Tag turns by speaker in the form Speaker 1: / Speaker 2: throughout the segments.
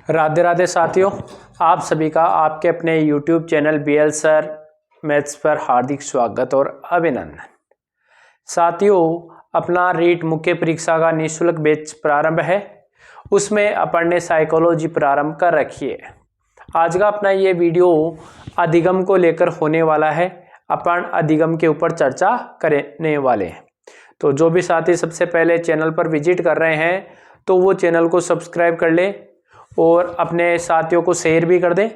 Speaker 1: राधे राधे साथियों, आप सभी का आपके अपने YouTube channel BL sir maths पर हार्दिक स्वागत और अभिनंदन। साथियों, अपना रीट मुख्य परीक्षा का निःशुल्क बैच प्रारंभ है, उसमें अपन ने साइकोलॉजी प्रारंभ कर रखी है। आज का अपना ये वीडियो अधिगम को लेकर होने वाला है। अपन अधिगम के ऊपर चर्चा करने वाले हैं। तो जो भी साथी सबसे पहले चैनल पर विजिट कर रहे हैं तो वो चैनल को सब्सक्राइब कर ले और अपने साथियों को शेयर भी कर दें।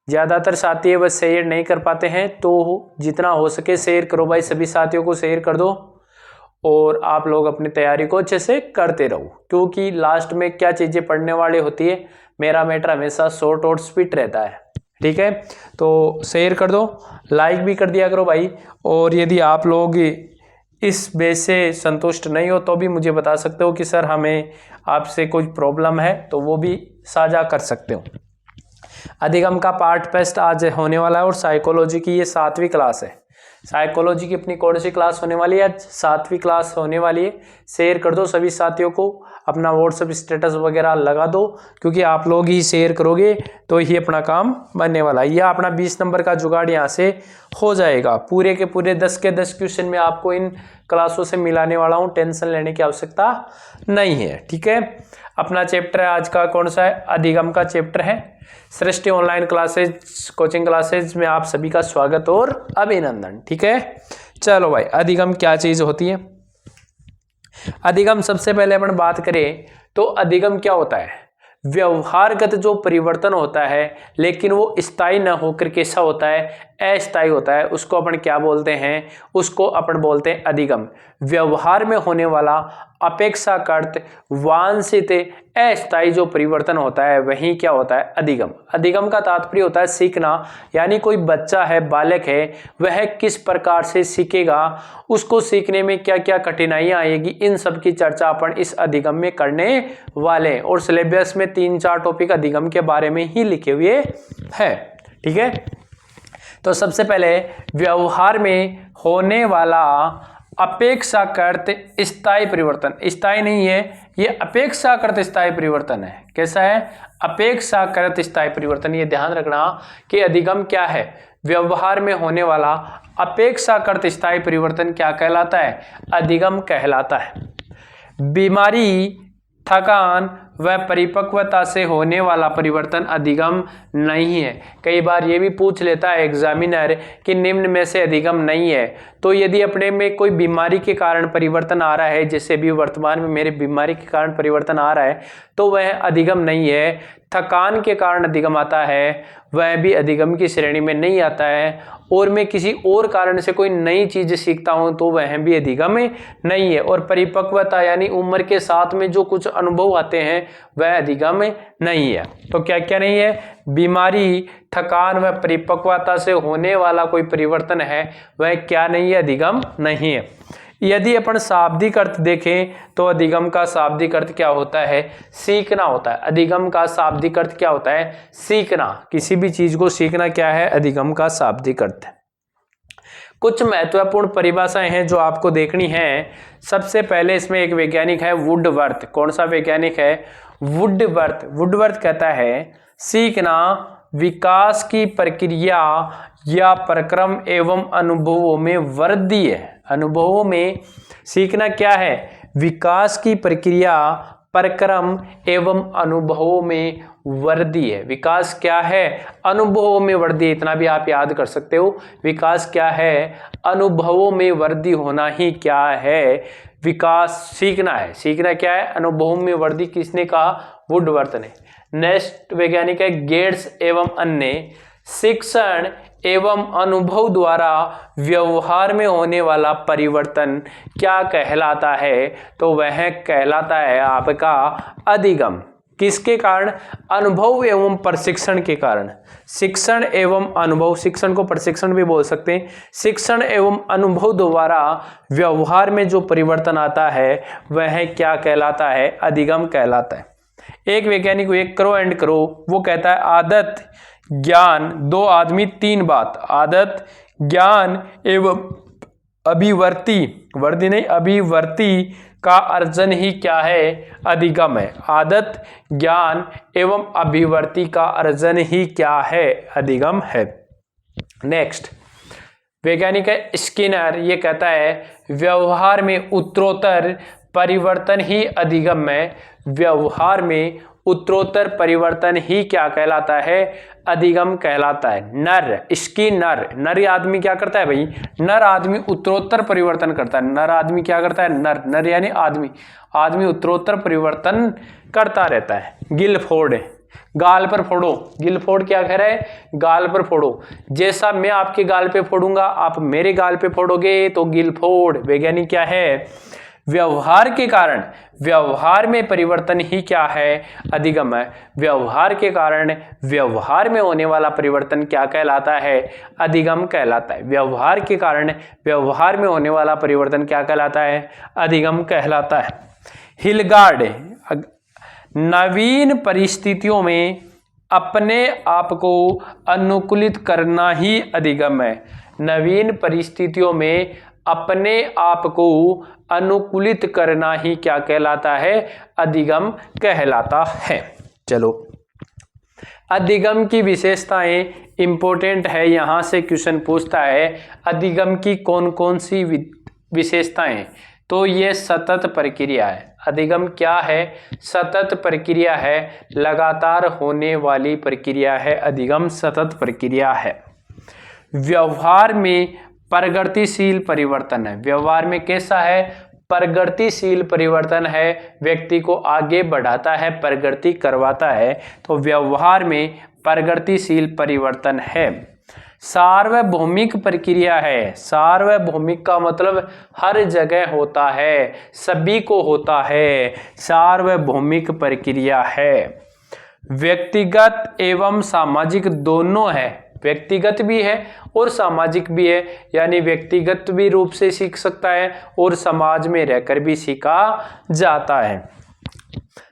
Speaker 1: ज़्यादातर साथी वह शेयर नहीं कर पाते हैं, तो जितना हो सके शेयर करो भाई, सभी साथियों को शेयर कर दो और आप लोग अपनी तैयारी को अच्छे से करते रहो, क्योंकि लास्ट में क्या चीज़ें पढ़ने वाली होती है, मेरा मैटर हमेशा शॉर्ट और स्वीट रहता है। ठीक है, तो शेयर कर दो, लाइक भी कर दिया करो भाई। और यदि आप लोग इस बेस से संतुष्ट नहीं हो तो भी मुझे बता सकते हो कि सर हमें आपसे कोई प्रॉब्लम है, तो वो भी साझा कर सकते हो। अधिगम का पार्ट टेस्ट आज होने वाला है और साइकोलॉजी की ये 7वीं क्लास है। साइकोलॉजी की अपनी कौन सी क्लास होने वाली है? आज 7वीं क्लास होने वाली है। शेयर कर दो सभी साथियों को, अपना व्हाट्सएप स्टेटस वगैरह लगा दो, क्योंकि आप लोग ही शेयर करोगे तो ही अपना काम बनने वाला है। यह अपना 20 नंबर का जुगाड़ यहाँ से हो जाएगा। पूरे के पूरे 10 के 10 क्वेश्चन में आपको इन क्लासों से मिलाने वाला हूँ, टेंशन लेने की आवश्यकता नहीं है। ठीक है, अपना चैप्टर है आज का कौन सा है? अधिगम का चैप्टर है। सृष्टि ऑनलाइन क्लासेज कोचिंग क्लासेज में आप सभी का स्वागत और अभिनंदन। ठीक है, चलो भाई, अधिगम क्या चीज होती है? अधिगम सबसे पहले अपन बात करें तो अधिगम क्या होता है? व्यवहारगत जो परिवर्तन होता है, लेकिन वो स्थायी न होकर कैसा होता है? अस्थायी होता है। उसको अपन क्या बोलते हैं? उसको अपन बोलते हैं अधिगम। व्यवहार में होने वाला अपेक्षाकृत वांछित अस्थायी जो परिवर्तन होता है वही क्या होता है? अधिगम। अधिगम का तात्पर्य होता है सीखना, यानी कोई बच्चा है, बालक है, वह किस प्रकार से सीखेगा, उसको सीखने में क्या क्या कठिनाइयां आएगी, इन सब की चर्चा अपन इस अधिगम में करने वाले हैं। और सिलेबस में 3-4 टॉपिक अधिगम के बारे में ही लिखे हुए हैं। ठीक है, तो सबसे पहले व्यवहार में होने वाला अपेक्षाकृत स्थायी परिवर्तन। स्थायी नहीं है, ये अपेक्षाकृत स्थायी परिवर्तन है। कैसा है? अपेक्षाकृत स्थायी परिवर्तन। ये ध्यान रखना कि अधिगम क्या है? व्यवहार में होने वाला अपेक्षाकृत स्थायी परिवर्तन क्या कहलाता है? अधिगम कहलाता है। बीमारी, थकान व परिपक्वता से होने वाला परिवर्तन अधिगम नहीं है। कई बार ये भी पूछ लेता है एग्जामिनर कि निम्न में से अधिगम नहीं है। तो यदि अपने में कोई बीमारी के कारण परिवर्तन आ रहा है, जैसे भी वर्तमान में मेरे बीमारी के कारण परिवर्तन आ रहा है, तो वह अधिगम नहीं है। थकान के कारण अधिगम आता है, वह भी अधिगम की श्रेणी में नहीं आता है। और मैं किसी और कारण से कोई नई चीज सीखता हूं तो वह भी अधिगम नहीं है। और परिपक्वता यानी उम्र के साथ में जो कुछ अनुभव आते हैं वह अधिगम नहीं है। तो क्या क्या नहीं है? बीमारी, थकान व परिपक्वता से होने वाला कोई परिवर्तन है वह क्या नहीं है? अधिगम नहीं है। यदि अपन शाब्दिक अर्थ देखें तो अधिगम का शाब्दिक अर्थ क्या होता है? सीखना होता है। अधिगम का शाब्दिक अर्थ क्या होता है? सीखना। किसी भी चीज को सीखना क्या है? अधिगम का शाब्दिक अर्थ है। कुछ महत्वपूर्ण परिभाषाएं हैं जो आपको देखनी है। सबसे पहले इसमें एक वैज्ञानिक है वुडवर्थ। कौन सा वैज्ञानिक है? वुडवर्थ। वुडवर्थ कहता है सीखना विकास की प्रक्रिया या प्रक्रम एवं अनुभवों में वृद्धि है। अनुभवों में सीखना क्या है? विकास की प्रक्रिया, प्रक्रम एवं अनुभवों में वृद्धि है। विकास क्या है? अनुभवों में वृद्धि। इतना भी आप याद कर सकते हो। विकास क्या है? अनुभवों में वृद्धि होना ही क्या है? विकास सीखना है। सीखना क्या है? अनुभवों में वृद्धि। किसने कहा? वुडवर्थ ने। नेक्स्ट वैज्ञानिक है गेट्स एवं अन्य। शिक्षण एवं अनुभव द्वारा व्यवहार में होने वाला परिवर्तन क्या कहलाता है? तो वह कहलाता है आपका अधिगम। किसके कारण? अनुभव एवं प्रशिक्षण के कारण। शिक्षण एवं अनुभव, शिक्षण को प्रशिक्षण भी बोल सकते हैं। शिक्षण एवं अनुभव द्वारा व्यवहार में जो परिवर्तन आता है वह क्या कहलाता है? अधिगम कहलाता है। एक वैज्ञानिक एक करो एंड करो, वो कहता है आदत, ज्ञान, 2 आदमी 3 बात। आदत, ज्ञान एवं अभिवर्ती, वर्दी नहीं, अभिवर्ती का अर्जन ही क्या है? अधिगम है। आदत, ज्ञान एवं अभिवृत्ति का अर्जन ही क्या है? अधिगम है। नेक्स्ट, वैज्ञानिक स्किनर ये कहता है व्यवहार में उत्तरोत्तर परिवर्तन ही अधिगम है। व्यवहार में उत्तरोत्तर परिवर्तन ही क्या कहलाता है? अधिगम कहलाता है। नर, स्किनर, नर आदमी क्या करता है भाई? नर आदमी उत्तरोत्तर परिवर्तन करता है। नर आदमी क्या करता है? नर, नर यानी आदमी, आदमी उत्तरोत्तर परिवर्तन करता रहता है। गिलफोर्ड, गाल पर फोड़ो। गिलफोर्ड क्या कह रहा है? गाल पर फोड़ो। जैसा मैं आपके गाल पे फोड़ूंगा आप मेरे गाल पे फोड़ोगे, तो गिलफोर्ड। वैज्ञानिक क्या है? व्यवहार के कारण, व्यवहार में परिवर्तन ही क्या है? अधिगम है। व्यवहार के कारण व्यवहार में होने वाला परिवर्तन क्या कहलाता है? अधिगम कहलाता है। व्यवहार के कारण व्यवहार में होने वाला परिवर्तन क्या कहलाता है? अधिगम कहलाता है। हिलगार्ड, नवीन परिस्थितियों में अपने आप को अनुकूलित करना ही अधिगम है। नवीन परिस्थितियों में अपने आप को अनुकूलित करना ही क्या कहलाता है? अधिगम कहलाता है। चलो, अधिगम की विशेषताएं इंपॉर्टेंट है, यहां से क्वेश्चन पूछता है अधिगम की कौन कौन सी विशेषताएं? तो ये सतत प्रक्रिया है। अधिगम क्या है? सतत प्रक्रिया है, लगातार होने वाली प्रक्रिया है। अधिगम सतत प्रक्रिया है। व्यवहार में प्रगतिशील परिवर्तन है। व्यवहार में कैसा है? प्रगतिशील परिवर्तन है, व्यक्ति को आगे बढ़ाता है, प्रगति करवाता है, तो व्यवहार में प्रगतिशील परिवर्तन है। सार्वभौमिक प्रक्रिया है। सार्वभौमिक का मतलब हर जगह होता है, सभी को होता है, सार्वभौमिक प्रक्रिया है। व्यक्तिगत एवं सामाजिक दोनों है। व्यक्तिगत भी है और सामाजिक भी है, यानी व्यक्तिगत भी रूप से सीख सकता है और समाज में रहकर भी सीखा जाता है।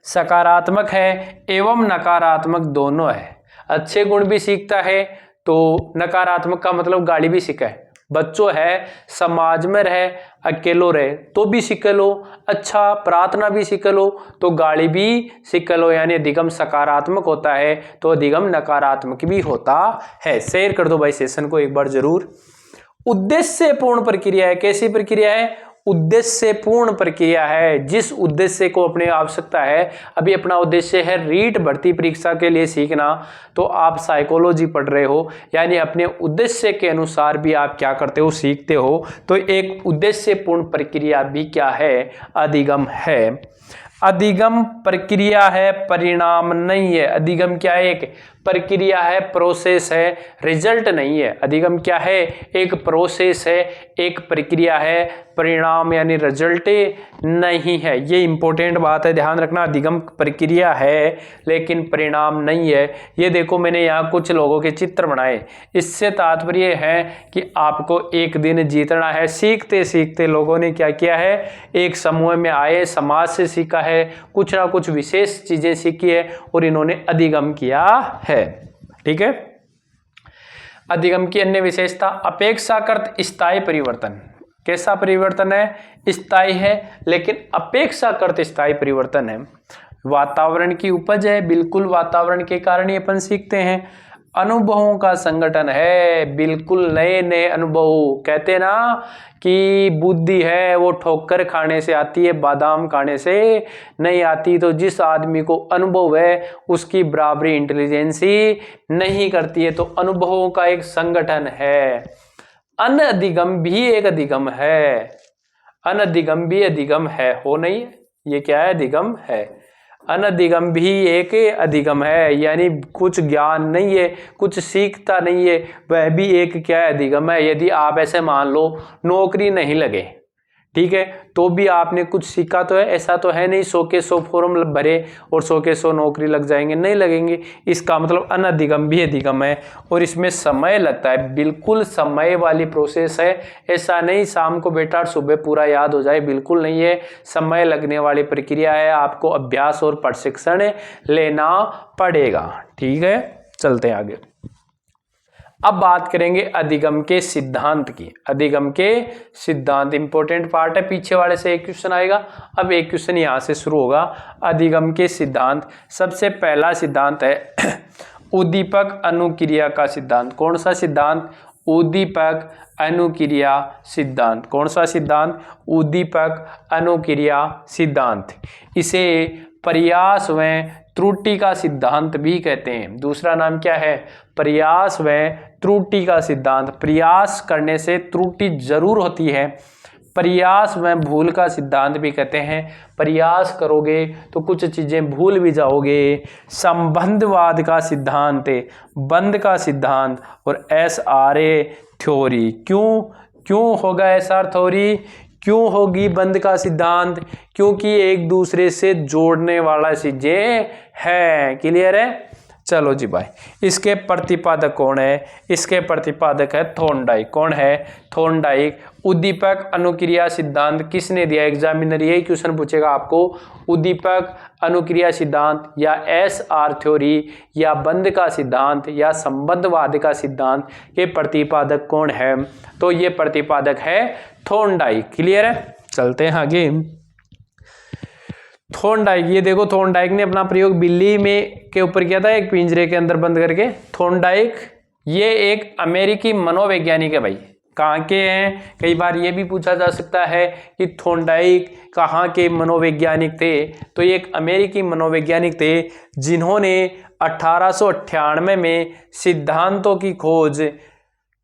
Speaker 1: सकारात्मक है एवं नकारात्मक दोनों है। अच्छे गुण भी सीखता है, तो नकारात्मक का मतलब गाली भी सीखा है। बच्चों है, समाज में रहे, अकेलो रहे तो भी सीख लो, अच्छा प्रार्थना भी सीख लो, तो गाली भी सीख लो। यानी अधिगम सकारात्मक होता है तो अधिगम नकारात्मक भी होता है। शेयर कर दो भाई सेशन को एक बार जरूर। उद्देश्य पूर्ण प्रक्रिया है। कैसी प्रक्रिया है? उद्देश्य पूर्ण प्रक्रिया है। जिस उद्देश्य को अपने आवश्यकता है, अभी अपना उद्देश्य है रीट भर्ती परीक्षा के लिए सीखना, तो आप साइकोलॉजी पढ़ रहे हो, यानी अपने उद्देश्य के अनुसार भी आप क्या करते हो? सीखते हो। तो एक उद्देश्य पूर्ण प्रक्रिया भी क्या है? अधिगम है। अधिगम प्रक्रिया है, परिणाम नहीं है। अधिगम क्या है? एक प्रक्रिया है, प्रोसेस है, रिजल्ट नहीं है। अधिगम क्या है? एक प्रोसेस है, एक प्रक्रिया है, परिणाम यानी रिजल्ट नहीं है। ये इंपॉर्टेंट बात है, ध्यान रखना। अधिगम प्रक्रिया है लेकिन परिणाम नहीं है। ये देखो मैंने यहाँ कुछ लोगों के चित्र बनाए, इससे तात्पर्य है कि आपको एक दिन जीतना है। सीखते सीखते लोगों ने क्या किया है? एक समूह में आए, समाज से सीखा है, कुछ ना कुछ विशेष चीजें सीखी है और इन्होंने अधिगम किया है। ठीक है। अधिगम की अन्य विशेषता अपेक्षाकृत स्थायी परिवर्तन। कैसा परिवर्तन है? स्थायी है लेकिन अपेक्षाकृत स्थायी परिवर्तन है। वातावरण की उपज है, बिल्कुल वातावरण के कारण ही अपन सीखते हैं। अनुभवों का संगठन है, बिल्कुल नए नए अनुभव। कहते ना कि बुद्धि है वो ठोकर खाने से आती है, बादाम खाने से नहीं आती। तो जिस आदमी को अनुभव है उसकी बराबरी इंटेलिजेंस ही नहीं करती है। तो अनुभवों का एक संगठन है। अनधिगम भी एक अधिगम है। अनधिगम भी अधिगम है, हो नहीं है? ये क्या है? अधिगम है। अनधिगम भी एक अधिगम है, यानी कुछ ज्ञान नहीं है, कुछ सीखता नहीं है, वह भी एक क्या है? अधिगम है। यदि आप ऐसे मान लो नौकरी नहीं लगे, ठीक है, तो भी आपने कुछ सीखा तो है? ऐसा तो है नहीं 100 के 100 फॉर्म भरे और 100 के 100 नौकरी लग जाएंगे, नहीं लगेंगे। इसका मतलब अनधिगम भी अधिगम है और इसमें समय लगता है, बिल्कुल समय वाली प्रोसेस है। ऐसा नहीं शाम को बैठा सुबह पूरा याद हो जाए, बिल्कुल नहीं है, समय लगने वाली प्रक्रिया है। आपको अभ्यास और प्रशिक्षण लेना पड़ेगा। ठीक है, चलते हैं आगे। अब बात करेंगे अधिगम के सिद्धांत की। अधिगम के सिद्धांत इंपॉर्टेंट पार्ट है, पीछे वाले से एक क्वेश्चन आएगा। अब एक क्वेश्चन यहां से शुरू होगा। अधिगम के सिद्धांत, सबसे पहला सिद्धांत है उद्दीपक अनुक्रिया का सिद्धांत। कौन सा सिद्धांत? उद्दीपक अनुक्रिया सिद्धांत। कौन सा सिद्धांत? उद्दीपक अनुक्रिया सिद्धांत। इसे प्रयास व त्रुटि का सिद्धांत भी कहते हैं। दूसरा नाम क्या है? प्रयास व त्रुटि का सिद्धांत। प्रयास करने से त्रुटि जरूर होती है, प्रयास व भूल का सिद्धांत भी कहते हैं। प्रयास करोगे तो कुछ चीजें भूल भी जाओगे। संबंधवाद का सिद्धांत, बंध का सिद्धांत और SRA थ्योरी। क्यों होगा SR थ्योरी? क्यों होगी बंध का सिद्धांत? क्योंकि एक दूसरे से जोड़ने वाला चीजें है। क्लियर है? चलो जी भाई, इसके प्रतिपादक कौन है? इसके प्रतिपादक है थॉर्नडाइक। कौन है? थॉर्नडाइक। उद्दीपक अनुक्रिया सिद्धांत किसने दिया? एग्जामिनर यही क्वेश्चन पूछेगा आपको। उद्दीपक अनुक्रिया सिद्धांत या SR थ्योरी या बंध का सिद्धांत या संबंधवाद का सिद्धांत के प्रतिपादक कौन है? तो ये प्रतिपादक है थॉर्नडाइक। क्लियर है? चलते हैं आगे। थॉर्नडाइक, ये देखो थॉर्नडाइक ने अपना प्रयोग बिल्ली में के ऊपर किया था, एक पिंजरे के अंदर बंद करके। थॉर्नडाइक ये एक अमेरिकी मनोवैज्ञानिक है भाई। कहाँ के हैं? कई बार ये भी पूछा जा सकता है कि थॉर्नडाइक कहाँ के मनोवैज्ञानिक थे? तो ये एक अमेरिकी मनोवैज्ञानिक थे जिन्होंने 1898 में सिद्धांतों की खोज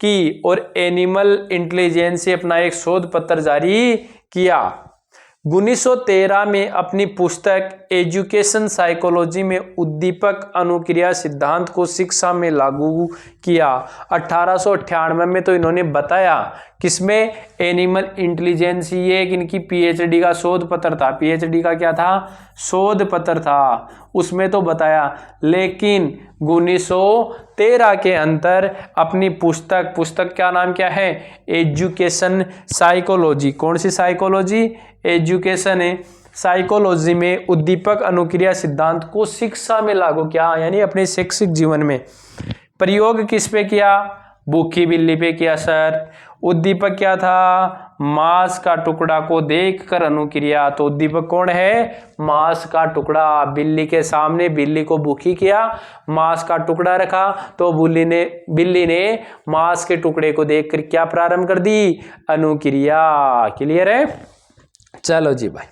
Speaker 1: की और एनिमल इंटेलिजेंस से अपना एक शोध पत्र जारी किया। 1913 में अपनी पुस्तक एजुकेशन साइकोलॉजी में उद्दीपक अनुक्रिया सिद्धांत को शिक्षा में लागू किया। 1898 में तो इन्होंने बताया, किसमें? Animal intelligence. ये एक इनकी PhD का शोध पत्र था। PhD का क्या था? शोध पत्र था, उसमें तो बताया। लेकिन 1913 के अंतर अपनी पुस्तक का नाम क्या है? Education psychology. कौन सी साइकोलॉजी? एजुकेशन है। साइकोलॉजी में उद्दीपक अनुक्रिया सिद्धांत को शिक्षा में लागू किया, यानी अपने शैक्षिक जीवन में। प्रयोग किस पे किया? भूखी बिल्ली पे किया सर। उद्दीपक क्या था? मांस का टुकड़ा को देखकर अनुक्रिया। तो उद्दीपक कौन है? मांस का टुकड़ा। बिल्ली के सामने बिल्ली को भूखी किया, मांस का टुकड़ा रखा, तो बिल्ली ने मांस के टुकड़े को देखकर क्या प्रारंभ कर दी? अनुक्रिया। क्लियर है? चलो जी भाई,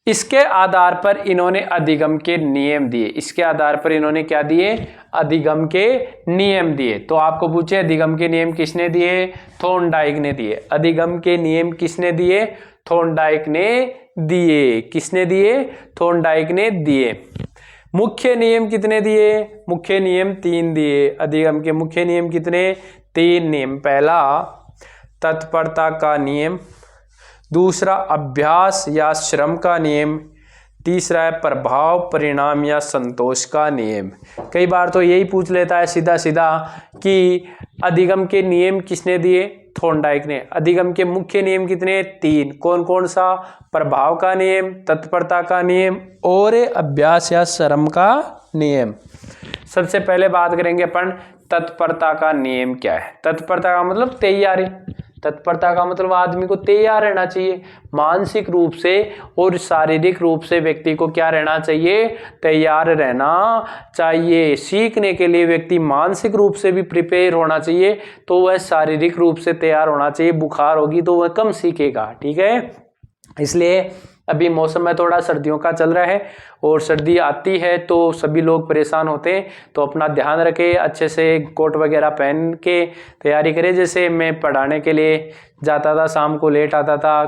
Speaker 1: इसके आधार पर इन्होंने अधिगम के नियम दिए। इसके आधार पर इन्होंने क्या दिए? अधिगम के नियम दिए। तो आपको पूछे अधिगम के नियम किसने दिए? थॉर्नडाइक ने दिए। अधिगम के नियम किसने दिए? थॉर्नडाइक ने दिए। किसने दिए? थॉर्नडाइक ने दिए। मुख्य नियम कितने दिए? मुख्य नियम 3 दिए। अधिगम के मुख्य नियम कितने? 3 नियम। पहला तत्परता का नियम, दूसरा अभ्यास या श्रम का नियम, तीसरा है प्रभाव परिणाम या संतोष का नियम। कई बार तो यही पूछ लेता है सीधा सीधा कि अधिगम के नियम किसने दिए? थॉर्नडाइक ने। अधिगम के मुख्य नियम कितने? 3। कौन कौन सा? प्रभाव का नियम, तत्परता का नियम और अभ्यास या श्रम का नियम। सबसे पहले बात करेंगे अपन तत्परता का नियम क्या है। तत्परता का मतलब तैयारी। तत्परता का मतलब आदमी को तैयार रहना चाहिए, मानसिक रूप से और शारीरिक रूप से व्यक्ति को क्या रहना चाहिए? तैयार रहना चाहिए। सीखने के लिए व्यक्ति मानसिक रूप से भी प्रिपेयर होना चाहिए, तो वह शारीरिक रूप से तैयार होना चाहिए। बुखार होगी तो वह कम सीखेगा। ठीक है? इसलिए अभी मौसम में थोड़ा सर्दियों का चल रहा है और सर्दी आती है तो सभी लोग परेशान होते हैं, तो अपना ध्यान रखें, अच्छे से कोट वगैरह पहन के तैयारी करें। जैसे मैं पढ़ाने के लिए जाता था, शाम को लेट आता था,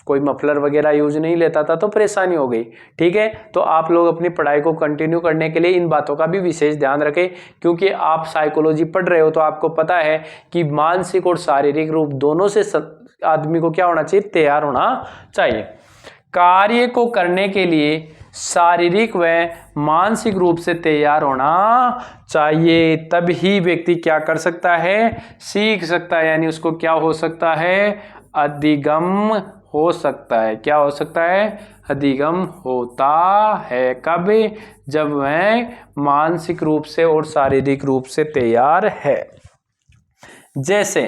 Speaker 1: कोई मफलर वगैरह यूज नहीं लेता था तो परेशानी हो गई। ठीक है? तो आप लोग अपनी पढ़ाई को कंटिन्यू करने के लिए इन बातों का भी विशेष ध्यान रखें, क्योंकि आप साइकोलॉजी पढ़ रहे हो तो आपको पता है कि मानसिक और शारीरिक रूप दोनों से आदमी को क्या होना चाहिए? तैयार होना चाहिए। कार्य को करने के लिए शारीरिक व मानसिक रूप से तैयार होना चाहिए, तभी व्यक्ति क्या कर सकता है? सीख सकता है, यानी उसको क्या हो सकता है? अधिगम हो सकता है। क्या हो सकता है? अधिगम होता है। कब? जब वह मानसिक रूप से और शारीरिक रूप से तैयार है। जैसे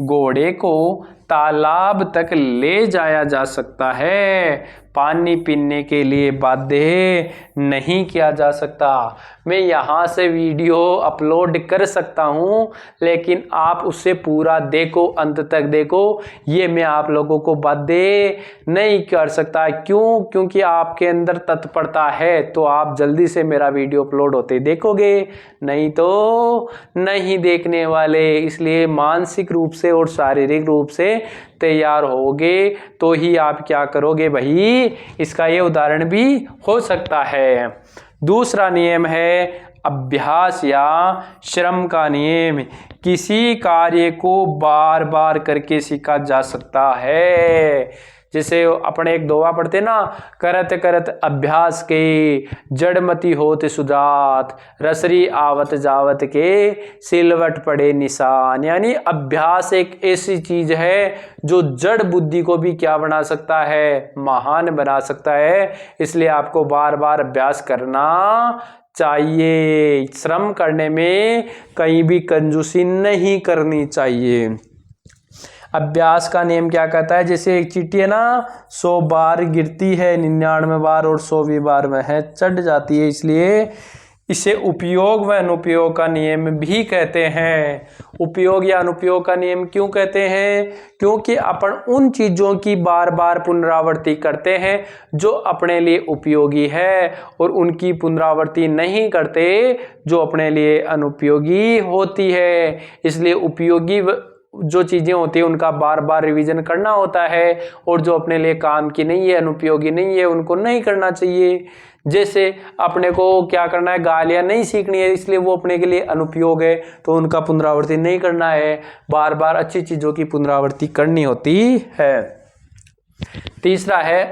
Speaker 1: घोड़े को तालाब तक ले जाया जा सकता है, पानी पीने के लिए बाध्य नहीं किया जा सकता। मैं यहाँ से वीडियो अपलोड कर सकता हूँ, लेकिन आप उससे पूरा देखो, अंत तक देखो, ये मैं आप लोगों को बाध्य नहीं कर सकता। क्यों? क्योंकि आपके अंदर तत्परता है तो आप जल्दी से मेरा वीडियो अपलोड होते देखोगे, नहीं तो नहीं देखने वाले। इसलिए मानसिक रूप से और शारीरिक रूप से तैयार होगे तो ही आप क्या करोगे भाई। इसका ये उदाहरण भी हो सकता है। दूसरा नियम है अभ्यास या श्रम का नियम। किसी कार्य को बार बार करके सीखा जा सकता है। जैसे अपने एक दोहा पढ़ते ना, करत करत अभ्यास के जड़मती होत सुजात, रसरी आवत जावत के सिलवट पड़े निशान। यानी अभ्यास एक ऐसी चीज है जो जड़ बुद्धि को भी क्या बना सकता है, महान बना सकता है। इसलिए आपको बार बार अभ्यास करना चाहिए। श्रम करने में कहीं भी कंजूसी नहीं करनी चाहिए। अभ्यास का नियम क्या कहता है, जैसे एक चींटी है ना, 100 बार गिरती है, 99 बार और 100वीं बार वह चढ़ जाती है। इसलिए इसे उपयोग व अनुपयोग का नियम भी कहते हैं। उपयोग या अनुपयोग का नियम क्यों कहते हैं? क्योंकि अपन उन चीजों की बार बार पुनरावृत्ति करते हैं जो अपने लिए उपयोगी है, और उनकी पुनरावृत्ति नहीं करते जो अपने लिए अनुपयोगी होती है। इसलिए उपयोगी जो चीजें होती है उनका बार बार रिवीजन करना होता है, और जो अपने लिए काम की नहीं है, अनुपयोगी नहीं है, उनको नहीं करना चाहिए। जैसे अपने को क्या करना है, गालियां नहीं सीखनी है, इसलिए वो अपने के लिए अनुपयोग है, तो उनका पुनरावृत्ति नहीं करना है। बार बार अच्छी चीजों की पुनरावृत्ति करनी होती है। तीसरा है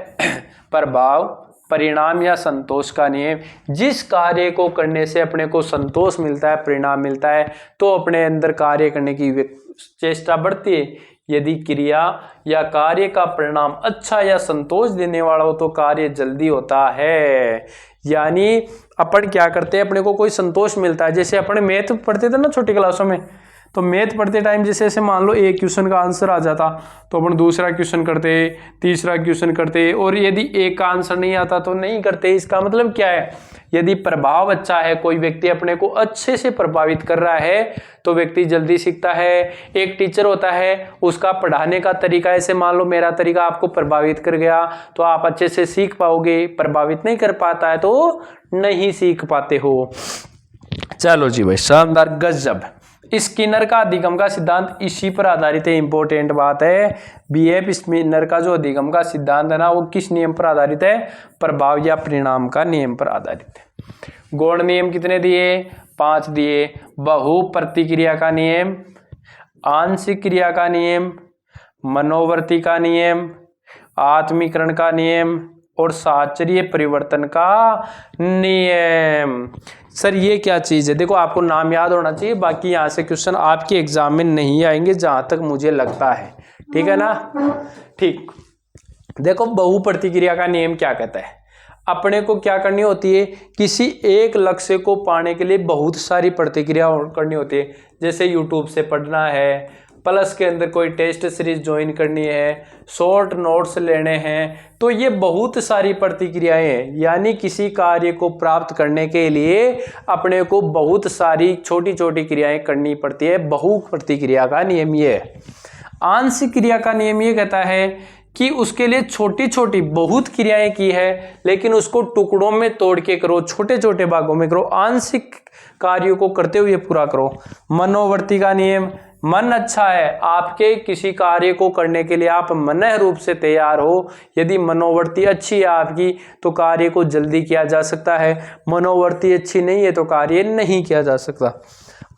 Speaker 1: प्रभाव, परिणाम या संतोष का नियम। जिस कार्य को करने से अपने को संतोष मिलता है, परिणाम मिलता है, तो अपने अंदर कार्य करने की चेष्टा बढ़ती है। यदि क्रिया या कार्य का परिणाम अच्छा या संतोष देने वाला हो तो कार्य जल्दी होता है। यानी अपन क्या करते हैं, अपने को कोई संतोष मिलता है। जैसे अपने मैथ पढ़ते थे ना छोटी क्लासों में, तो मैथ पढ़ते टाइम जैसे ऐसे मान लो एक क्वेश्चन का आंसर आ जाता तो अपन दूसरा क्वेश्चन करते, तीसरा क्वेश्चन करते, और यदि एक का आंसर नहीं आता तो नहीं करते। इसका मतलब क्या है, यदि प्रभाव अच्छा है, कोई व्यक्ति अपने को अच्छे से प्रभावित कर रहा है तो व्यक्ति जल्दी सीखता है। एक टीचर होता है, उसका पढ़ाने का तरीका, ऐसे मान लो मेरा तरीका आपको प्रभावित कर गया तो आप अच्छे से सीख पाओगे। प्रभावित नहीं कर पाता है तो नहीं सीख पाते हो। चलो जी भाई, शानदार, गजब। स्किनर का अधिगम का सिद्धांत इसी पर आधारित है। इंपॉर्टेंट बात है, बीएफ स्किनर का जो अधिगम का सिद्धांत है ना, वो किस नियम पर आधारित है? प्रभाव या परिणाम का नियम पर आधारित है। गौण नियम कितने दिए? 5 दिए। बहु प्रतिक्रिया का नियम, आंशिक क्रिया का नियम, मनोवर्ती का नियम, आत्मीकरण का नियम और साहचर्य परिवर्तन का नियम। सर ये क्या चीज़ है? देखो आपको नाम याद होना चाहिए, बाकी यहाँ से क्वेश्चन आपके एग्जाम में नहीं आएंगे जहाँ तक मुझे लगता है। ठीक है ना? ठीक। देखो बहु प्रतिक्रिया का नियम क्या कहता है, अपने को क्या करनी होती है, किसी एक लक्ष्य को पाने के लिए बहुत सारी प्रतिक्रिया करनी होती है। जैसे यूट्यूब से पढ़ना है, प्लस के अंदर कोई टेस्ट सीरीज ज्वाइन करनी है, शॉर्ट नोट्स लेने हैं, तो ये बहुत सारी प्रतिक्रियाएं हैं। यानी किसी कार्य को प्राप्त करने के लिए अपने को बहुत सारी छोटी छोटी क्रियाएं करनी पड़ती है। बहु प्रतिक्रिया का नियम ये है। आंशिक क्रिया का नियम ये कहता है कि उसके लिए छोटी छोटी बहुत क्रियाएं की है, लेकिन उसको टुकड़ों में तोड़ के करो, छोटे छोटे भागों में करो, आंशिक कार्यों को करते हुए पूरा करो। मनोवर्ती का नियम, मन अच्छा है, आपके किसी कार्य को करने के लिए आप मन रूप से तैयार हो, यदि मनोवर्ती अच्छी है आपकी तो कार्य को जल्दी किया जा सकता है। मनोवर्ती अच्छी नहीं है तो कार्य नहीं किया जा सकता।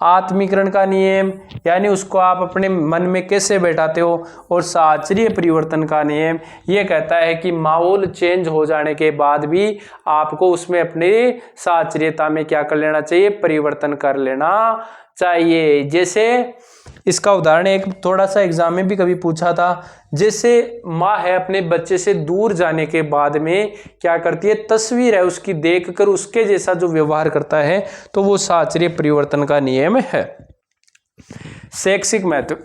Speaker 1: आत्मीकरण का नियम, यानी उसको आप अपने मन में कैसे बैठाते हो। और साहचर्य परिवर्तन का नियम ये कहता है कि माहौल चेंज हो जाने के बाद भी आपको उसमें अपने साहचर्यता में क्या कर लेना चाहिए, परिवर्तन कर लेना चाहिए। जैसे इसका उदाहरण एक थोड़ा सा एग्जाम में भी कभी पूछा था, जैसे माँ है अपने बच्चे से दूर जाने के बाद में क्या करती है, तस्वीर है उसकी देखकर उसके जैसा जो व्यवहार करता है, तो वो साहचर्य परिवर्तन का नियम है। शैक्षिक महत्व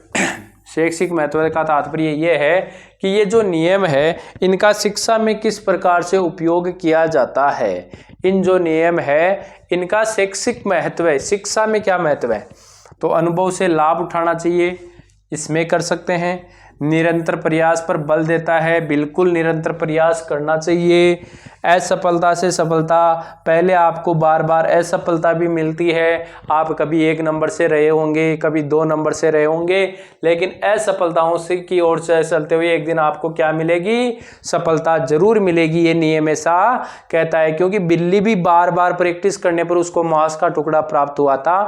Speaker 1: शैक्षिक महत्व का तात्पर्य ये है कि ये जो नियम है इनका शिक्षा में किस प्रकार से उपयोग किया जाता है। इन जो नियम है इनका शैक्षिक महत्व है, शिक्षा में क्या महत्व है। तो अनुभव से लाभ उठाना चाहिए, इसमें कर सकते हैं। निरंतर प्रयास पर बल देता है, बिल्कुल निरंतर प्रयास करना चाहिए। असफलता से सफलता, पहले आपको बार बार असफलता भी मिलती है, आप कभी 1 नंबर से रहे होंगे, कभी 2 नंबर से रहे होंगे, लेकिन असफलताओं से की ओर से चलते हुए एक दिन आपको क्या मिलेगी, सफलता जरूर मिलेगी। ये नियम ऐसा कहता है, क्योंकि बिल्ली भी बार बार प्रैक्टिस करने पर उसको मांस का टुकड़ा प्राप्त हुआ था।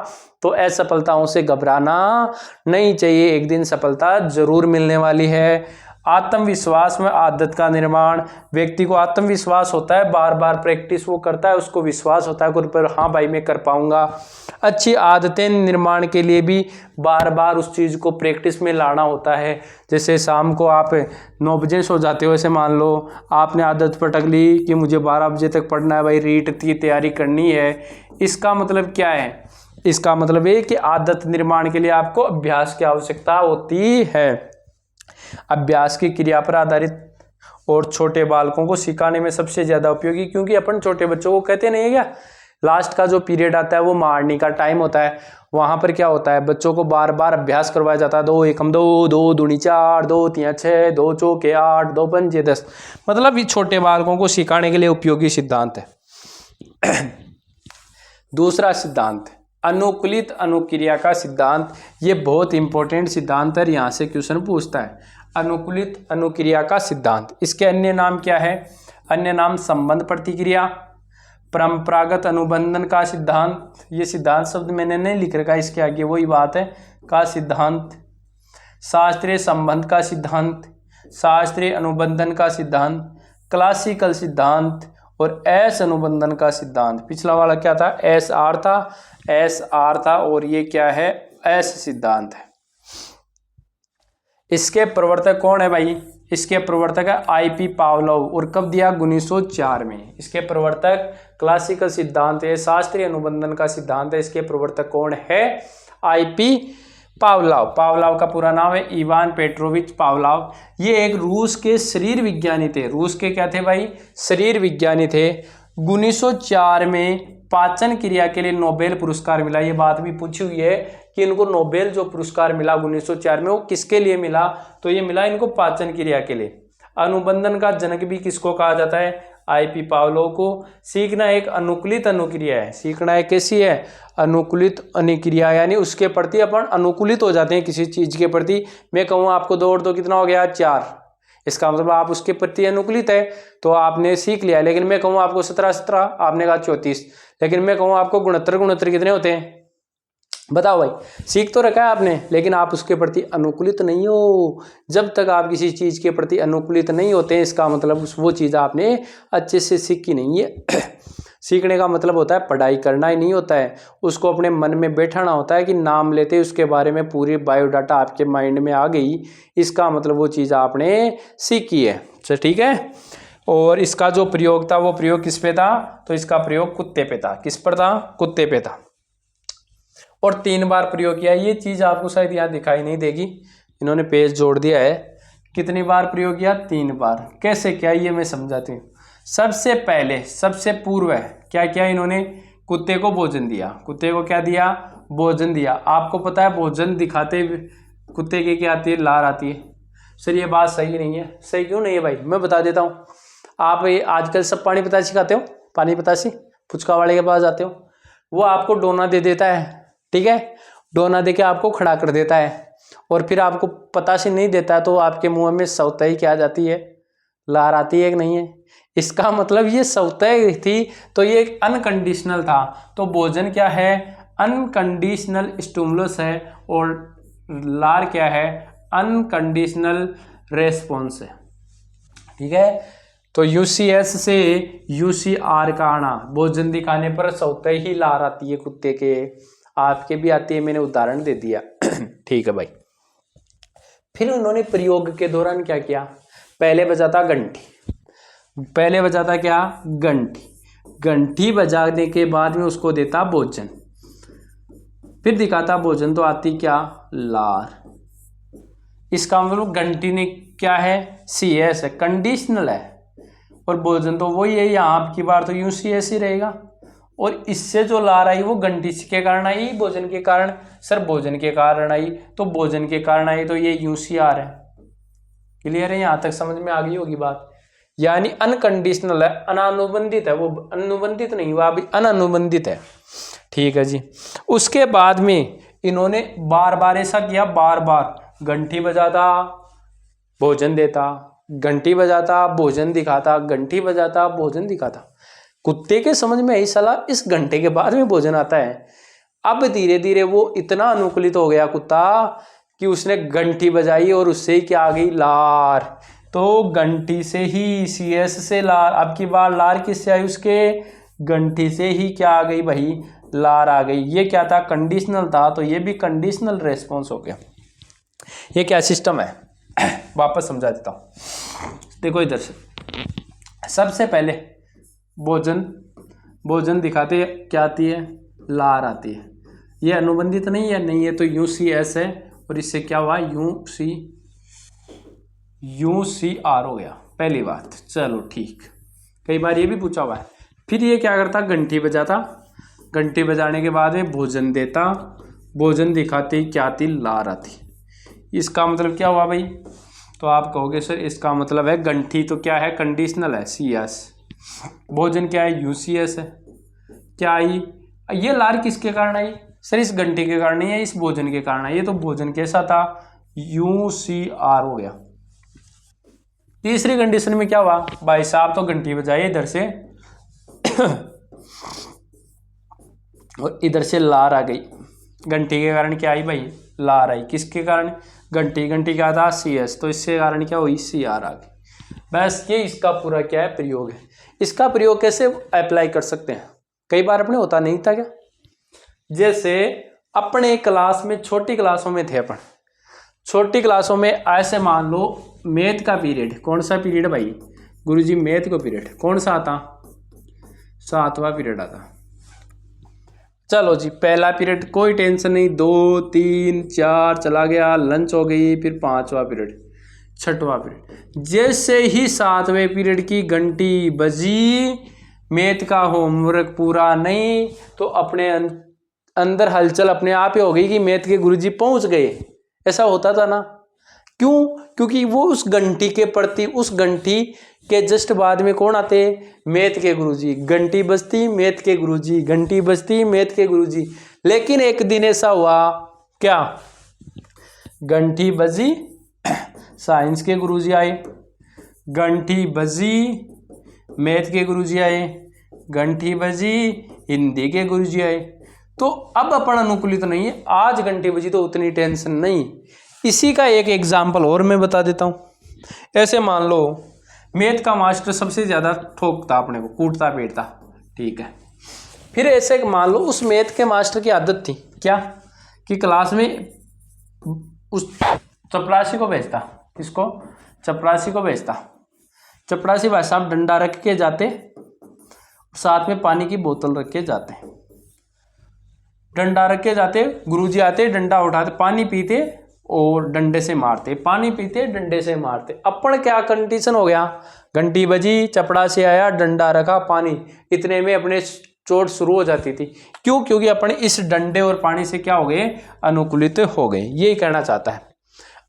Speaker 1: तो असफलताओं से घबराना नहीं चाहिए, एक दिन सफलता जरूर मिलने वाली है। आत्मविश्वास में आदत का निर्माण, व्यक्ति को आत्मविश्वास होता है, बार बार प्रैक्टिस वो करता है, उसको विश्वास होता है खुद पर, हाँ भाई मैं कर पाऊंगा। अच्छी आदतें निर्माण के लिए भी बार बार उस चीज़ को प्रैक्टिस में लाना होता है। जैसे शाम को आप 9 बजे सो जाते हो, ऐसे मान लो आपने आदत पटक ली कि मुझे 12 बजे तक पढ़ना है, भाई रीट की तैयारी करनी है। इसका मतलब क्या है, इसका मतलब ये कि आदत निर्माण के लिए आपको अभ्यास की आवश्यकता होती है। अभ्यास की क्रिया पर आधारित और छोटे बालकों को सिखाने में सबसे ज्यादा उपयोगी, क्योंकि अपन छोटे बच्चों को कहते नहीं है क्या, लास्ट का जो पीरियड आता है वो मारने का टाइम होता है, वहां पर क्या होता है बच्चों को बार बार अभ्यास करवाया जाता है। 2 एकम 2, 2 दूनी 4, 2 तिया 6, 2 चौके 8, 2 पंजे 10, मतलब ये छोटे बालकों को सिखाने के लिए उपयोगी सिद्धांत है। दूसरा सिद्धांत, अनुकूलित अनुक्रिया का सिद्धांत। ये बहुत इंपॉर्टेंट सिद्धांत है, यहाँ से क्वेश्चन पूछता है। अनुकूलित अनुक्रिया का सिद्धांत, इसके अन्य नाम क्या है, अन्य नाम संबंध प्रतिक्रिया, परंपरागत अनुबंधन का सिद्धांत, ये सिद्धांत शब्द मैंने नहीं लिख रखा, इसके आगे वही बात है, का सिद्धांत, शास्त्रीय संबंध का सिद्धांत, शास्त्रीय अनुबंधन का सिद्धांत, क्लासिकल सिद्धांत और एस अनुबंधन का सिद्धांत। पिछला वाला क्या था, एस आर था, और ये क्या है, एस सिद्धांत है। इसके प्रवर्तक कौन है भाई, इसके प्रवर्तक है आईपी पावलोव, और कब दिया, 1904 में। इसके प्रवर्तक क्लासिकल सिद्धांत है, शास्त्रीय अनुबंधन का सिद्धांत है, इसके प्रवर्तक कौन है, आईपी पावलोव। पावलोव का पूरा नाम है इवान पेट्रोविच पावलोव। ये एक रूस के शरीर विज्ञानी थे, रूस के क्या थे भाई, शरीर विज्ञानी थे। 1904 में पाचन क्रिया के लिए नोबेल पुरस्कार मिला। ये बात भी पूछी हुई है कि इनको नोबेल जो पुरस्कार मिला 1904 में वो किसके लिए मिला, तो ये मिला इनको पाचन क्रिया के लिए। अनुबंधन का जनक भी किसको कहा जाता है, आईपी पावलोव को। सीखना एक अनुकूलित अनुक्रिया है, सीखना एक कैसी है, अनुकूलित अनुक्रिया, यानी उसके प्रति अपन अनुकूलित हो जाते हैं किसी चीज के प्रति। मैं कहूँ आपको 2 और 2 कितना हो गया, 4, इसका मतलब आप उसके प्रति अनुकूलित है, तो आपने सीख लिया। लेकिन मैं कहूँ आपको 17, आपने कहा 34, लेकिन मैं कहूँ आपको 69 कितने होते हैं, बताओ भाई, सीख तो रखा है आपने, लेकिन आप उसके प्रति अनुकूलित नहीं हो। जब तक आप किसी चीज के प्रति अनुकूलित नहीं होते हैं, इसका मतलब वो चीज आपने अच्छे से सीखी नहीं है। सीखने का मतलब होता है पढ़ाई करना ही नहीं होता है, उसको अपने मन में बैठाना होता है कि नाम लेते ही उसके बारे में पूरी बायोडाटा आपके माइंड में आ गई, इसका मतलब वो चीज़ आपने सीखी है। चल ठीक है। और इसका जो प्रयोग था वो प्रयोग किस पे था, तो इसका प्रयोग कुत्ते पे था। किस पर था, कुत्ते पे था, और 3 बार प्रयोग किया। ये चीज़ आपको शायद यहाँ दिखाई नहीं देगी, इन्होंने पेज जोड़ दिया है। कितनी बार प्रयोग किया, 3 बार। कैसे क्या, ये मैं समझाती हूँ। सबसे पहले, सबसे पूर्व क्या किया इन्होंने, कुत्ते को भोजन दिया। कुत्ते को क्या दिया, भोजन दिया। आपको पता है भोजन दिखाते कुत्ते की क्या आती है, लार आती है। सर ये बात सही नहीं है। सही क्यों नहीं है भाई, मैं बता देता हूँ। आप आजकल सब पानी पतासी खाते हो, पानी पतासी फुचका वाले के पास जाते हो, वो आपको डोना दे देता है, ठीक है, डोना दे के आपको खड़ा कर देता है, और फिर आपको पतासी नहीं देता है, तो आपके मुंह में सौतई क्या जाती है, लार आती है कि नहीं है। इसका मतलब ये सौतई थी, तो ये एक अनकंडीशनल था। तो भोजन क्या है, अनकंडीशनल स्टिमुलस है, और लार क्या है, अनकंडीशनल रेस्पॉन्स है। ठीक है, तो यूसीएस से यूसीआर का आना, भोजन दिखाने पर सौतई ही लार आती है कुत्ते के, आपके भी आती है, मैंने उदाहरण दे दिया। ठीक है भाई। फिर उन्होंने प्रयोग के दौरान क्या किया, पहले बजाता घंटी, पहले बजाता क्या, घंटी, घंटी बजाने के बाद में उसको देता भोजन। फिर दिखाता भोजन तो आती क्या, लार। इसका मतलब घंटी ने क्या है, सी एस है, कंडीशनल है, और भोजन तो वही है, यहाँ आपकी बार तो यूं सी एस ही रहेगा। और इससे जो लार आई वो घंटी के कारण आई, भोजन के कारण। सर भोजन के कारण आई तो भोजन के कारण आई तो ये यूं सी आर है। क्लियर है, यहां तक समझ में आ गई होगी बात। यानी अनकंडीशनल है, अनानुबंधित है, वो अनुबंधित नहीं हुआ, अभी अनअनुबंधित है। ठीक है जी। उसके बाद में इन्होंने बार बार ऐसा किया, बार बार घंटी बजाता भोजन देता, घंटी बजाता भोजन दिखाता, घंटी बजाता भोजन दिखाता। कुत्ते के समझ में आई सलाह, इस घंटे के बाद में भोजन आता है। अब धीरे धीरे वो इतना अनुकूलित हो गया कुत्ता कि उसने घंटी बजाई और उससे ही क्या आ गई, लार। तो घंटी से ही, सी एस से लार। अब की बार लार किससे आई, उसके घंटी से ही क्या आ गई भाई, लार आ गई। ये क्या था, कंडीशनल था, तो ये भी कंडीशनल रेस्पॉन्स हो गया। ये क्या सिस्टम है, वापस समझा देता हूं। देखो इधर से, सबसे पहले भोजन दिखाते क्या आती है, लार आती है। ये अनुबंधित नहीं है, नहीं है तो यू सी एस है, और इससे क्या हुआ, यू सी आर हो गया। पहली बात, चलो ठीक। कई बार ये भी पूछा हुआ है। फिर ये क्या करता, घंटी बजाता, घंटी बजाने के बाद में भोजन देता, भोजन दिखाते क्या आती, लार आती। इसका मतलब क्या हुआ भाई, तो आप कहोगे सर इसका मतलब है घंटी तो क्या है, कंडीशनल है, सी एस। भोजन क्या है, यू सी एस है। क्या आई, ये लार किसके कारण आई, सर इस घंटी के कारण नहीं है, इस भोजन के कारण आई। ये तो भोजन कैसा था, यू सी आर हो गया। तीसरी कंडीशन में क्या हुआ, भाई साहब तो घंटी बजाई इधर से और इधर से लार आ गई। घंटी के कारण क्या आई भाई, लार आई। किसके कारण, घंटी क्या था, सी एस, तो इसके कारण क्या हुई, सी आर आ गई। बस ये इसका पूरा क्या है, प्रयोग है। इसका प्रयोग कैसे अप्लाई कर सकते हैं, कई बार अपने होता नहीं था क्या। जैसे अपने क्लास में, छोटी क्लासों में थे अपन, छोटी क्लासों में ऐसे मान लो मैथ का पीरियड, कौन सा पीरियड भाई, गुरुजी मैथ का पीरियड कौन सा आता, 7वां पीरियड आता। चलो जी, पहला पीरियड कोई टेंशन नहीं, 2 3 4 चला गया, लंच हो गई, फिर 5वां पीरियड, 6वां पीरियड। जैसे ही 7वें पीरियड की घंटी बजी, मैथ का होमवर्क पूरा नहीं, तो अपने अंदर हलचल अपने आप ही हो गई कि मैथ के गुरुजी पहुंच गए। ऐसा होता था ना, क्यों, क्योंकि वो उस घंटी के प्रति, उस घंटी के जस्ट बाद में कौन आते, मैथ के गुरुजी। घंटी बजती, मैथ के गुरुजी, घंटी बजती, मैथ के गुरुजी। लेकिन एक दिन ऐसा हुआ, क्या, घंटी बजी, साइंस के गुरुजी आए, घंटी बजी, मैथ के गुरुजी आए, घंटी बजी, हिंदी के गुरुजी आए। तो अब अपन अनुकूलित नहीं है, आज घंटी बजी तो उतनी टेंशन नहीं। इसी का एक एग्जाम्पल और मैं बता देता हूं। ऐसे मान लो मैथ का मास्टर सबसे ज्यादा ठोकता अपने को, कूटता पीटता, ठीक है। फिर ऐसे मान लो उस मैथ के मास्टर की आदत थी क्या, कि क्लास में उस चपरासी को भेजता, किसको, चपरासी को भेजता। चपरासी भाई साहब डंडा रख के जाते, साथ में पानी की बोतल रख के जाते, डंडा रख के जाते, गुरुजी आते, डंडा उठाते, पानी पीते और डंडे से मारते, पानी पीते डंडे से मारते। अपन क्या कंडीशन हो गया, घंटी बजी, चपड़ा से आया, डंडा रखा, पानी, इतने में अपने चोट शुरू हो जाती थी। क्यों, क्योंकि अपन इस डंडे और पानी से क्या हो गए, अनुकूलित हो गए। यही कहना चाहता है।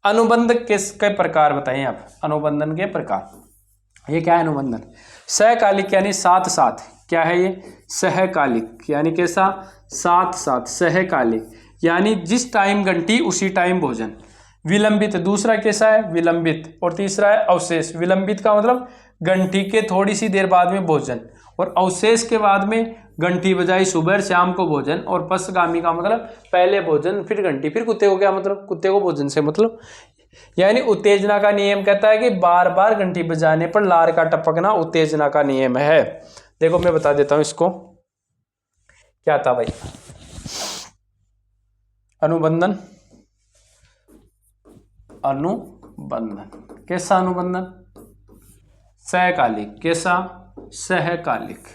Speaker 1: अनुबंध किसके प्रकार बताएं आप, अनुबंधन के प्रकार। ये क्या है अनुबंधन, सहकालिक यानी साथ साथ, क्या है ये, सहकालिक यानी कैसा, साथ साथ, सहकालिक यानी जिस टाइम घंटी उसी टाइम भोजन। विलंबित दूसरा कैसा है, विलंबित, और तीसरा है अवशेष। विलंबित का मतलब घंटी के थोड़ी सी देर बाद में भोजन, और अवशेष के बाद में घंटी बजाई सुबह शाम को भोजन, और पश्चगामी का मतलब पहले भोजन फिर घंटी। फिर कुत्ते को क्या मतलब, कुत्ते को भोजन से मतलब। यानी उत्तेजना का नियम कहता है कि बार बार घंटी बजाने पर लार का टपकना उत्तेजना का नियम है। देखो मैं बता देता हूं इसको, क्या था भाई, अनुबंधन, अनुबंधन कैसा, अनुबंधन सहकालिक, कैसा, सहकालिक।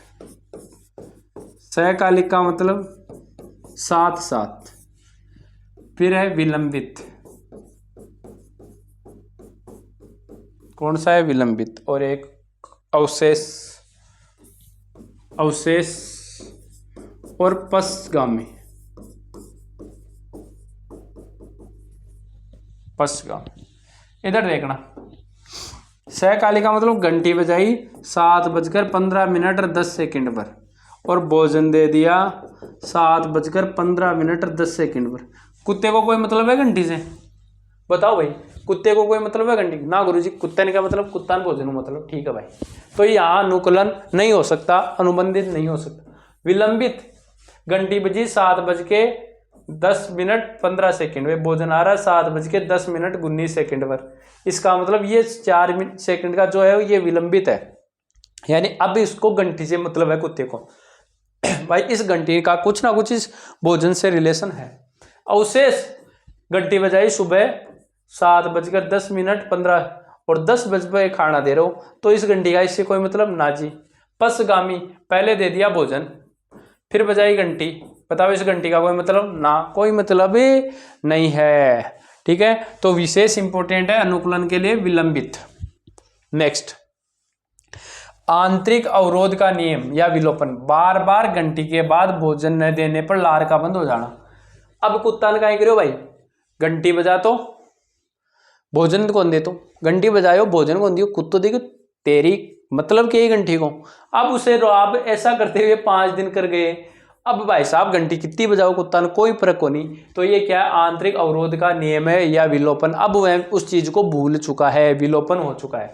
Speaker 1: सहकालिक का मतलब साथ साथ, फिर है विलंबित, कौन सा है, विलंबित, और एक अवशेष, अवशेष और पश्चगामी, पश्चगामी। इधर देखना, सहकाली का मतलब घंटी बजाई 7:15 और 10 पर, और भोजन दे दिया 7:15 और 10 पर। कुत्ते को कोई मतलब है घंटी से? बताओ भाई, कुत्ते को कोई मतलब है घंटी? ना गुरुजी, कुत्ते ने क्या मतलब, कुत्ता ने भोजन मतलब, ठीक है भाई। तो यहाँ अनुकूलन नहीं हो सकता, अनुबंधित नहीं हो सकता। विलंबित, घंटी बजी 7:10 में, भोजन आ रहा है 7:10 पर। इसका मतलब ये 4 सेकंड का जो है ये विलंबित है, यानी अब इसको घंटी से मतलब है कुत्ते को। भाई इस घंटी का कुछ ना कुछ इस भोजन से रिलेशन है। अवशेष, घंटी बजाई सुबह 7:10 और 10 बजे खाना दे रहे हो, तो इस घंटी का इससे कोई मतलब ना जी। पश्चगामी, पहले दे दिया भोजन फिर बजाई घंटी, बताओ इस घंटी का कोई मतलब ना, कोई मतलब ही नहीं है, ठीक है। तो विशेष इंपॉर्टेंट है अनुकूलन के लिए विलंबित। नेक्स्ट, आंतरिक अवरोध का नियम या विलोपन, बार बार घंटी के बाद भोजन न देने पर लार का बंद हो जाना। अब कुत्ता ने कहीं करो भाई, घंटी बजा तो भोजन कौन दे, तो घंटी बजायो भोजन कौन दियो, कुत्तो देखो तेरी मतलब के घंटी को। अब उसे आप ऐसा करते हुए 5 दिन कर गए, अब भाई साहब घंटी कितनी बजाओ कुत्ता ने कोई फर्क को नहीं। तो ये क्या है, आंतरिक अवरोध का नियम है या विलोपन। अब वह उस चीज को भूल चुका है, विलोपन हो चुका है।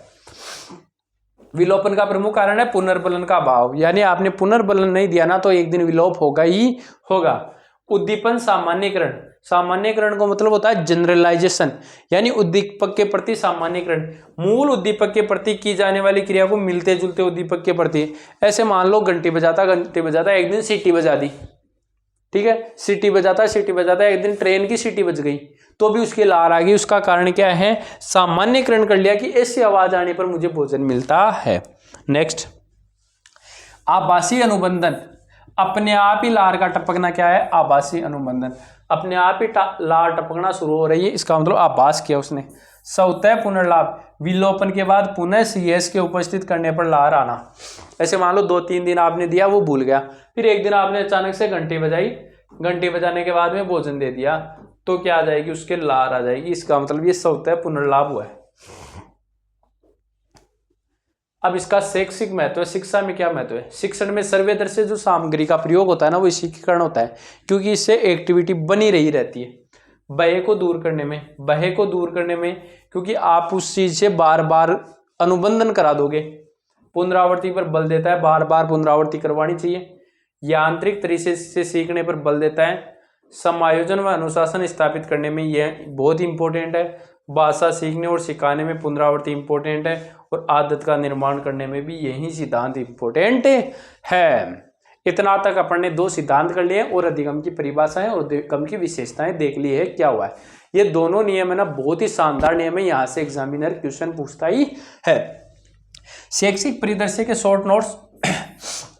Speaker 1: विलोपन का प्रमुख कारण है पुनर्बलन का अभाव, यानी आपने पुनर्बलन नहीं दिया ना तो एक दिन विलोप होगा ही होगा। उद्दीपन सामान्यकरण, सामान्यकरण को मतलब होता है जनरलाइजेशन, यानी उद्दीपक के प्रति सामान्यकरण, मूल उद्दीपक के प्रति की जाने वाली क्रिया को मिलते जुलते उद्दीपक के प्रति। ऐसे मान लो घंटी बजाता एक दिन सीटी बजा दी, ठीक है, सीटी बजाता एक दिन ट्रेन की सीटी बज गई, तो भी उसकी लार आ गई। उसका कारण क्या है, सामान्यकरण कर लिया कि ऐसी आवाज आने पर मुझे भोजन मिलता है। नेक्स्ट, आभासी अनुबंधन, अपने आप ही लार का टपकना क्या है, आभासी अनुबंधन, अपने आप ही लार टपकना शुरू हो रही है, इसका मतलब आभास किया उसने। स्वतः पुनर्लाभ, विलोपन के बाद पुनः सीएस के उपस्थित करने पर लार आना। ऐसे मान लो 2-3 दिन आपने दिया वो भूल गया, फिर एक दिन आपने अचानक से घंटी बजाई, घंटी बजाने के बाद में भोजन दे दिया, तो क्या आ जाएगी, उसके लार आ जाएगी। इसका मतलब ये स्वतः पुनर्लाभ हुआ है। अब इसका शैक्षिक महत्व है, शिक्षा में क्या महत्व है। शिक्षण में सर्वेदर से जो सामग्री का प्रयोग होता है ना वो इसी के कारण होता है, क्योंकि इससे एक्टिविटी बनी रही रहती है भय को दूर करने में, क्योंकि आप उस चीज से बार बार अनुबंधन करा दोगे। पुनरावृत्ति पर बल देता है, बार बार पुनरावृत्ति करवानी चाहिए। यांत्रिक तरीके से सीखने पर बल देता है। समायोजन व अनुशासन स्थापित करने में यह बहुत इंपॉर्टेंट है। भाषा सीखने और सिखाने में पुनरावृत्ति इंपॉर्टेंट है, और आदत का निर्माण करने में भी यही सिद्धांत इंपॉर्टेंट है। इतना तक अपन ने 2 सिद्धांत कर लिए और अधिगम की परिभाषाएं और अधिगम की विशेषताएं देख ली है। क्या हुआ है, ये दोनों नियम है ना बहुत ही शानदार नियम है, यहाँ से एग्जामिनर क्वेश्चन पूछता ही है। शैक्षिक परिदृश्य के शॉर्ट नोट्स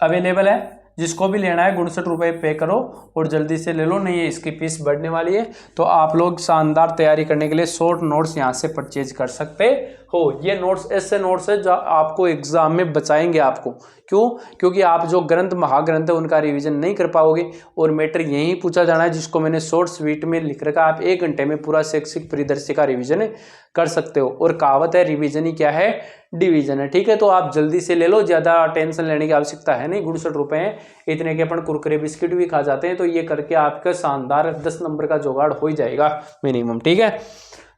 Speaker 1: अवेलेबल है, जिसको भी लेना है 69 रुपये पे करो और जल्दी से ले लो, नहीं है इसकी फीस बढ़ने वाली है। तो आप लोग शानदार तैयारी करने के लिए शॉर्ट नोट्स यहाँ से परचेज कर सकते हो। ये नोट्स ऐसे नोट्स है जो आपको एग्जाम में बचाएंगे आपको। क्यों, क्योंकि आप जो ग्रंथ महाग्रंथ है उनका रिवीजन नहीं कर पाओगे, और मैटर यही पूछा जाना है जिसको मैंने शॉर्ट स्वीट में लिख रखा। आप 1 घंटे में पूरा शैक्षिक परिदृश्य का रिवीजन कर सकते हो। और कहावत है रिवीजन ही क्या है, डिवीजन है, ठीक है। तो आप जल्दी से ले लो, ज़्यादा टेंशन लेने की आवश्यकता है नहीं। 69 रुपये हैं, इतने के अपन कुरकुरे बिस्किट भी खा जाते हैं, तो ये करके आपका शानदार 10 नंबर का जुगाड़ हो ही जाएगा मिनिमम, ठीक है।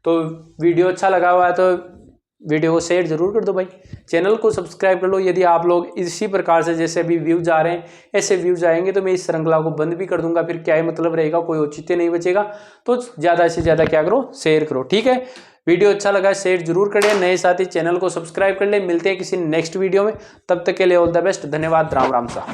Speaker 1: तो वीडियो अच्छा लगा हुआ है तो वीडियो को शेयर जरूर कर दो भाई, चैनल को सब्सक्राइब कर लो। यदि आप लोग इसी प्रकार से जैसे अभी व्यूज आ रहे हैं ऐसे व्यूज आएंगे तो मैं इस श्रृंखला को बंद भी कर दूंगा, फिर क्या ही मतलब रहेगा, कोई औचित्य नहीं बचेगा। तो ज़्यादा से ज़्यादा क्या करो, शेयर करो, ठीक है। वीडियो अच्छा लगा शेयर जरूर करें, नए साथी चैनल को सब्सक्राइब कर ले। मिलते हैं किसी नेक्स्ट वीडियो में, तब तक के लिए ऑल द बेस्ट, धन्यवाद, राम राम सा।